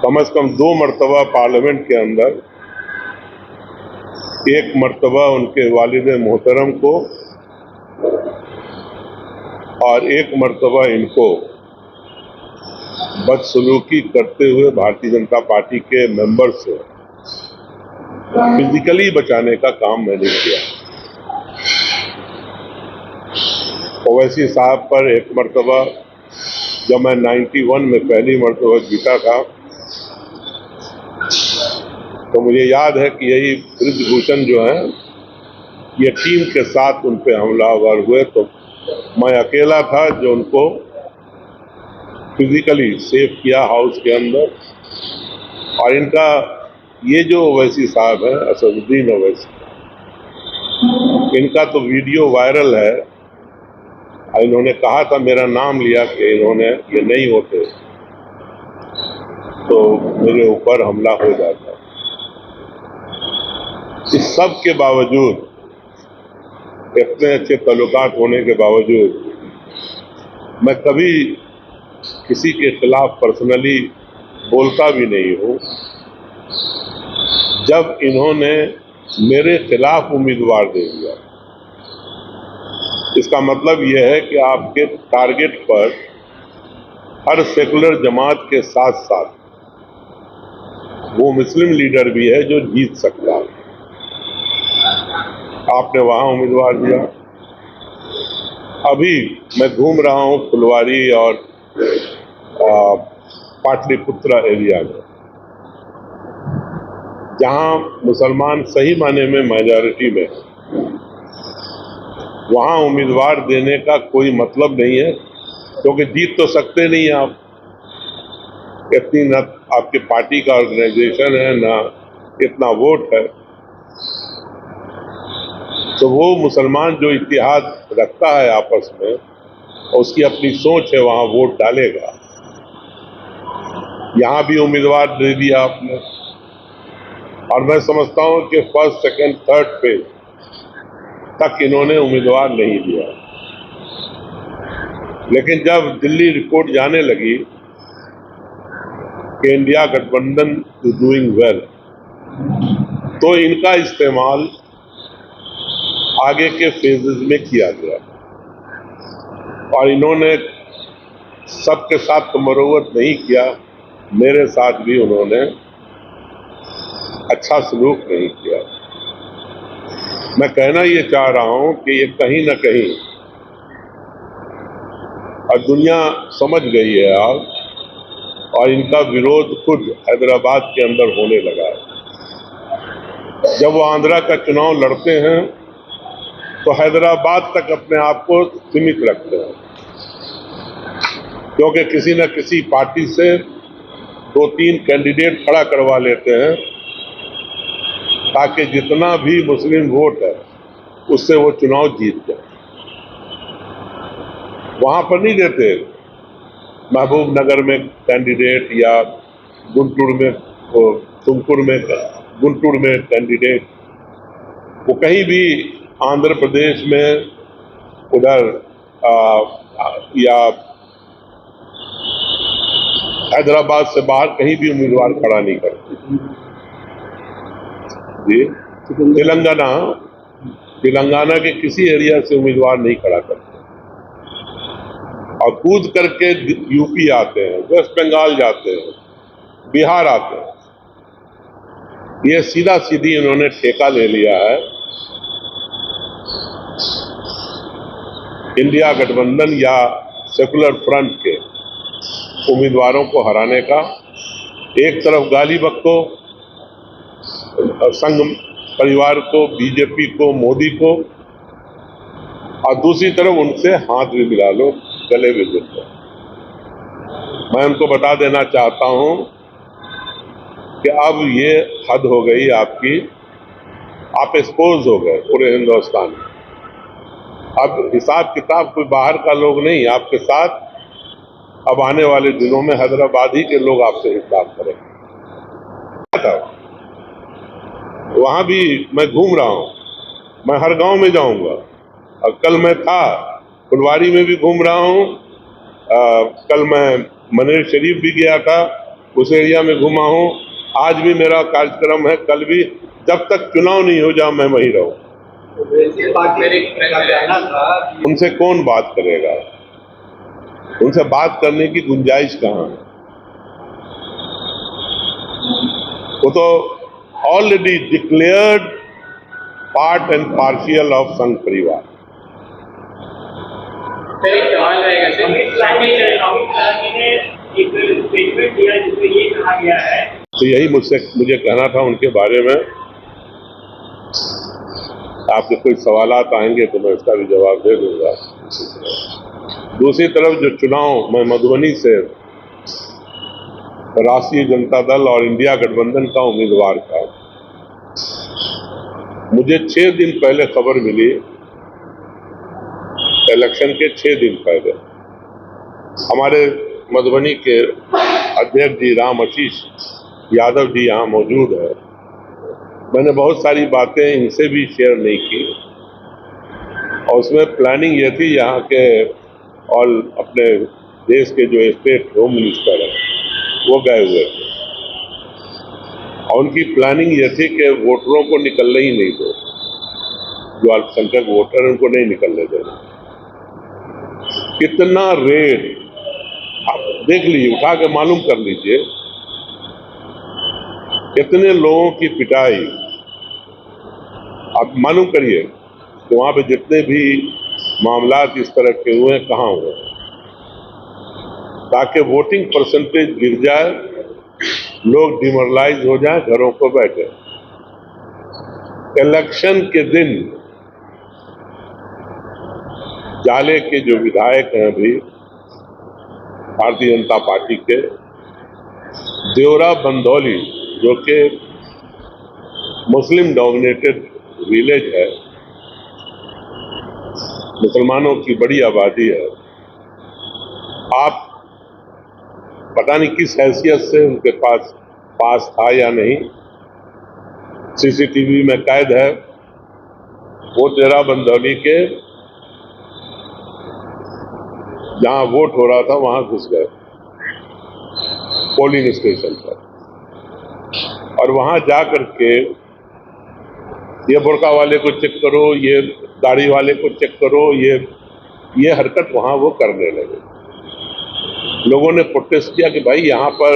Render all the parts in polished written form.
कम से कम 2 मरतबा पार्लियामेंट के अंदर, एक मरतबा उनके वालिद मोहतरम को और एक मरतबा इनको बदसलूकी करते हुए भारतीय जनता पार्टी के मेंबर से फिजिकली बचाने का काम मैंने किया। ओवैसी साहब पर एक मरतबा जब मैं 91 में पहली मरतबा जीता था, तो मुझे याद है कि यही ब्रिजभूषण जो है, ये टीम के साथ उन पे हमलावर हुए, तो मैं अकेला था जो उनको फिजिकली सेव किया हाउस के अंदर। और इनका ये जो ओवैसी साहब है, असदुद्दीन ओवैसी, इनका तो वीडियो वायरल है। इन्होंने कहा था, मेरा नाम लिया कि इन्होंने ये नहीं होते तो मेरे ऊपर हमला हो जाता। इस सब के बावजूद, इतने अच्छे ताल्लुकात होने के बावजूद, मैं कभी किसी के खिलाफ पर्सनली बोलता भी नहीं हूँ। जब इन्होंने मेरे खिलाफ उम्मीदवार दे दिया, इसका मतलब यह है कि आपके टारगेट पर हर सेकुलर जमात के साथ साथ वो मुस्लिम लीडर भी है जो जीत सकता है। आपने वहां उम्मीदवार दिया। अभी मैं घूम रहा हूं फुलवारी और पाटलिपुत्रा एरिया में, जहां मुसलमान सही माने में मेजॉरिटी में, वहां उम्मीदवार देने का कोई मतलब नहीं है, क्योंकि जीत तो सकते नहीं आप। इतनी न आपकी पार्टी का ऑर्गेनाइजेशन है, ना इतना वोट है। तो वो मुसलमान जो इत्तेहाद रखता है आपस में, उसकी अपनी सोच है, वहां वोट डालेगा। यहां भी उम्मीदवार दे दिया आपने, और मैं समझता हूं कि फर्स्ट, सेकंड, थर्ड फेज तक इन्होंने उम्मीदवार नहीं दिया। लेकिन जब दिल्ली रिपोर्ट जाने लगी कि इंडिया गठबंधन इज डूइंग वेल, तो इनका इस्तेमाल आगे के फेजेस में किया गया, और इन्होंने सबके साथ तो मरोवत नहीं किया, मेरे साथ भी उन्होंने अच्छा सलूक नहीं किया। मैं कहना ये चाह रहा हूं कि ये कहीं ना कहीं, और दुनिया समझ गई है आज, और इनका विरोध खुद हैदराबाद के अंदर होने लगा है। जब वो आंध्रा का चुनाव लड़ते हैं तो हैदराबाद तक अपने आप को सीमित रखते हैं, क्योंकि किसी न किसी पार्टी से 2-3 कैंडिडेट खड़ा करवा लेते हैं, ताकि जितना भी मुस्लिम वोट है उससे वो चुनाव जीत जाए। वहां पर नहीं देते महबूब नगर में कैंडिडेट, या गुंटूर में, गुंटूर में कैंडिडेट, वो कहीं भी आंध्र प्रदेश में, उधर या हैदराबाद से बाहर कहीं भी उम्मीदवार खड़ा नहीं करते। जी, तेलंगाना के किसी एरिया से उम्मीदवार नहीं खड़ा करते, और कूद करके यूपी आते हैं, वेस्ट बंगाल जाते हैं, बिहार आते हैं। ये सीधा सीधी इन्होंने ठेका ले लिया है इंडिया गठबंधन या सेकुलर फ्रंट के उम्मीदवारों को हराने का। एक तरफ गाली बक्को संघ परिवार को, बीजेपी को, मोदी को, और दूसरी तरफ उनसे हाथ भी मिला लो, गले भी मिल लो। मैं उनको बता देना चाहता हूं कि अब ये हद हो गई आपकी, आप एक्सपोज हो गए पूरे हिंदुस्तान में। अब हिसाब किताब कोई बाहर का लोग नहीं आपके साथ, अब आने वाले दिनों में हैदराबाद ही के लोग आपसे हिसाब करेंगे। वहां भी मैं घूम रहा हूं, मैं हर गांव में जाऊंगा, और कल मैं था फुलवारी में भी घूम रहा हूं, कल मैं मनेर शरीफ भी गया था, उस एरिया में घुमा हूँ। आज भी मेरा कार्यक्रम है, कल भी, जब तक चुनाव नहीं हो जाए मैं वहीं रहूँ। उनसे कौन बात करेगा? उनसे बात करने की गुंजाइश कहाँ है? वो तो already declared part and partial of संघ परिवार। एक सवाल रहेगा सर, एक स्टेटमेंट दिया जिसमें ये कहा गया है, तो यही मुझे कहना था उनके बारे में। आपके कोई सवालात आएंगे तो मैं उसका भी जवाब दे दूंगा। दूसरी तरफ जो चुनाव मैं मधुबनी से राष्ट्रीय जनता दल और इंडिया गठबंधन का उम्मीदवार था, मुझे 6 दिन पहले खबर मिली, इलेक्शन के 6 दिन पहले हमारे मधुबनी के अध्यक्ष जी राम आशीष यादव जी यहाँ मौजूद है। मैंने बहुत सारी बातें इनसे भी शेयर नहीं की और उसमें प्लानिंग ये थी, यहाँ के और अपने देश के जो स्टेट होम मिनिस्टर है वो गए हुए थे और उनकी प्लानिंग ये थी कि वोटरों को निकलने ही नहीं दो, जो अल्पसंख्यक वोटर हैं उनको नहीं निकलने देना। कितना रेड आप देख लीजिए, उठा के मालूम कर लीजिए कितने लोगों की पिटाई। आप मालूम करिए कि वहां पे जितने भी मामलात इस तरह के हुए हैं कहाँ हुए, ताकि वोटिंग परसेंटेज गिर जाए, लोग डिमोरलाइज हो जाए, घरों को बैठे। इलेक्शन के दिन जाले के जो विधायक हैं अभी भारतीय जनता पार्टी के, देवरा बंदौली जो कि मुस्लिम डोमिनेटेड विलेज है, मुसलमानों की बड़ी आबादी है, आप पता नहीं किस हैसियत से उनके पास था या नहीं, सीसीटीवी में कैद है, वो देवरा बंदौली के जहां वोट हो रहा था वहां घुस गए पोलिंग स्टेशन पर, और वहां जाकर के ये बुर्का वाले को चेक करो, ये दाढ़ी वाले को चेक करो, ये हरकत वहां वो करने लगे। लोगों ने प्रोटेस्ट किया कि भाई यहाँ पर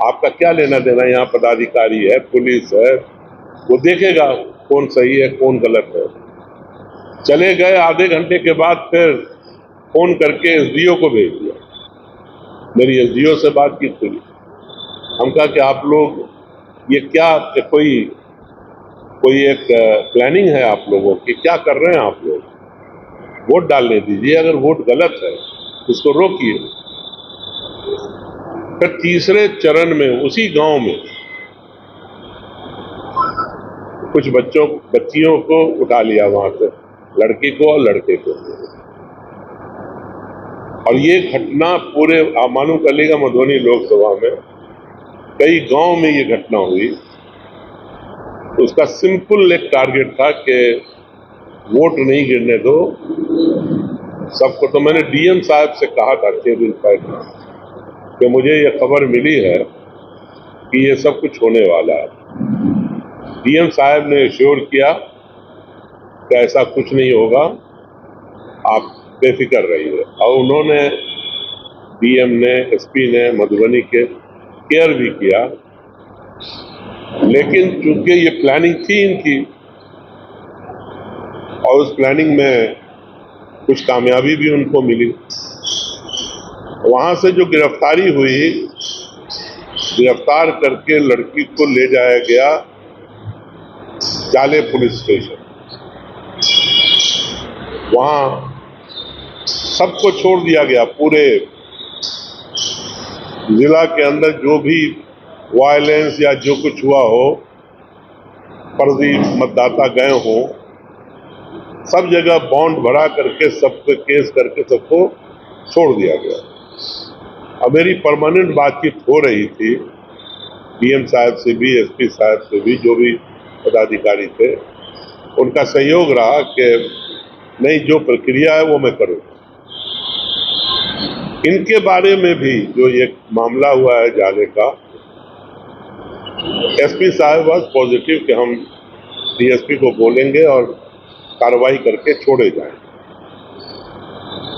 आपका क्या लेना देना, यहाँ पदाधिकारी है, पुलिस है, वो देखेगा कौन सही है कौन गलत है। चले गए, आधे घंटे के बाद फिर फोन करके एसडीओ को भेज दिया। मेरी एसडीओ से बात की थी, हम कहा कि आप लोग ये क्या, कोई एक प्लानिंग है आप लोगों की, क्या कर रहे हैं आप लोग? वोट डालने दीजिए, अगर वोट गलत है उसको रोकिए। फिर तीसरे चरण में उसी गांव में कुछ बच्चियों को उठा लिया वहां से, लड़की को और लड़के को, और ये घटना पूरे आप मालूम कर लेगा मधुबनी लोकसभा में कई गांव में ये घटना हुई। उसका सिंपल एक टारगेट था कि वोट नहीं गिरने दो सबको। तो मैंने डीएम साहब से कहा था 6 दिन पहले कि मुझे ये खबर मिली है कि ये सब कुछ होने वाला है। डीएम साहब ने एश्योर किया कि ऐसा कुछ नहीं होगा, आप बेफिक्र रहिए, और उन्होंने, डीएम ने, एसपी ने मधुबनी के केयर भी किया। लेकिन चूंकि ये प्लानिंग थी इनकी और उस प्लानिंग में कुछ कामयाबी भी उनको मिली, वहां से जो गिरफ्तारी हुई, गिरफ्तार करके लड़की को ले जाया गया जाले पुलिस स्टेशन। वहां सबको छोड़ दिया गया, पूरे जिला के अंदर जो भी वायलेंस या जो कुछ हुआ हो, फर्जी मतदाता गए हो, सब जगह बॉन्ड भरा करके सबको केस करके सबको छोड़ दिया गया। अब मेरी परमानेंट बातचीत हो रही थी डीएम साहब से भी, एसपी साहब से भी, जो भी पदाधिकारी थे, उनका सहयोग रहा कि नहीं, जो प्रक्रिया है वो मैं करूँगा। इनके बारे में भी जो एक मामला हुआ है जाने का, एसपी साहब वाज पॉजिटिव कि हम डीएसपी को बोलेंगे और कार्रवाई करके छोड़े जाएं।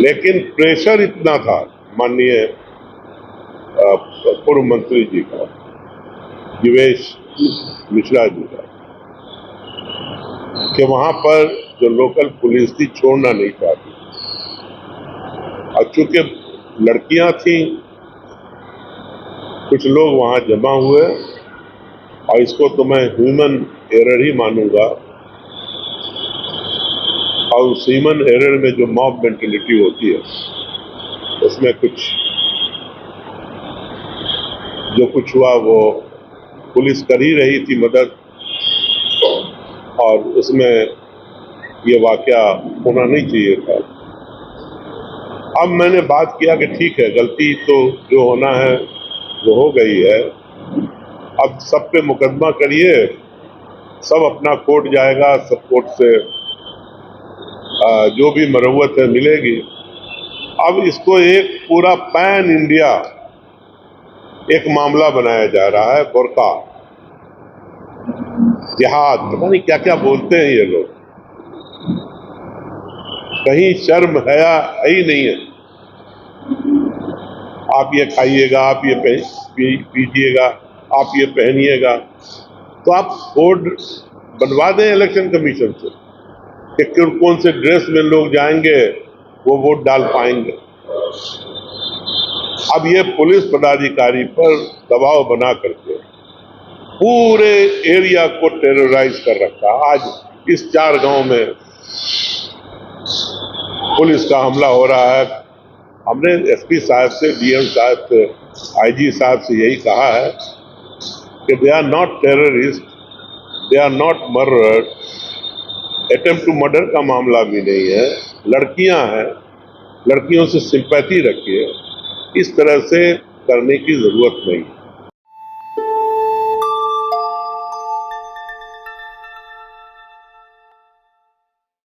लेकिन प्रेशर इतना था माननीय पूर्व मंत्री जी का, जीवेश मिश्रा जी का, कि वहां पर जो लोकल पुलिस थी छोड़ना नहीं चाहती। और चूंकि लड़कियां थी, कुछ लोग वहां जमा हुए, और इसको तो मैं ह्यूमन एरर ही मानूंगा। और उस ह्यूमन एरर में जो मॉब मेंटेलिटी होती है, उसमें जो कुछ हुआ वो पुलिस कर ही रही थी मदद, और उसमें ये वाकया होना नहीं चाहिए था। अब मैंने बात किया कि ठीक है, गलती तो जो होना है वो हो गई है, अब सब पे मुकदमा करिए, सब अपना कोर्ट जाएगा, सब कोर्ट से जो भी मरम्मत है मिलेगी। अब इसको एक पूरा पैन इंडिया एक मामला बनाया जा रहा है। बुर्का, जिहाद, पता नहीं क्या क्या बोलते हैं ये लोग, कहीं शर्म हया है ही नहीं है। आप ये खाइएगा, आप ये पीजिएगा, आप ये पहनिएगा, तो आप कोड बनवा दें इलेक्शन कमीशन से कि कौन से ड्रेस में लोग जाएंगे वो वोट डाल पाएंगे। अब ये पुलिस पदाधिकारी पर दबाव बना करके पूरे एरिया को टेरराइज कर रखा। आज इस 4 गांव में पुलिस का हमला हो रहा है। हमने एसपी साहब से, डीएम साहब से, आईजी साहब से यही कहा है कि they are not terrorist, they are not murder, attempt to murder का मामला भी नहीं है, लड़कियां हैं, लड़कियों से सिंपैथी रखिए, इस तरह से करने की जरूरत नहीं।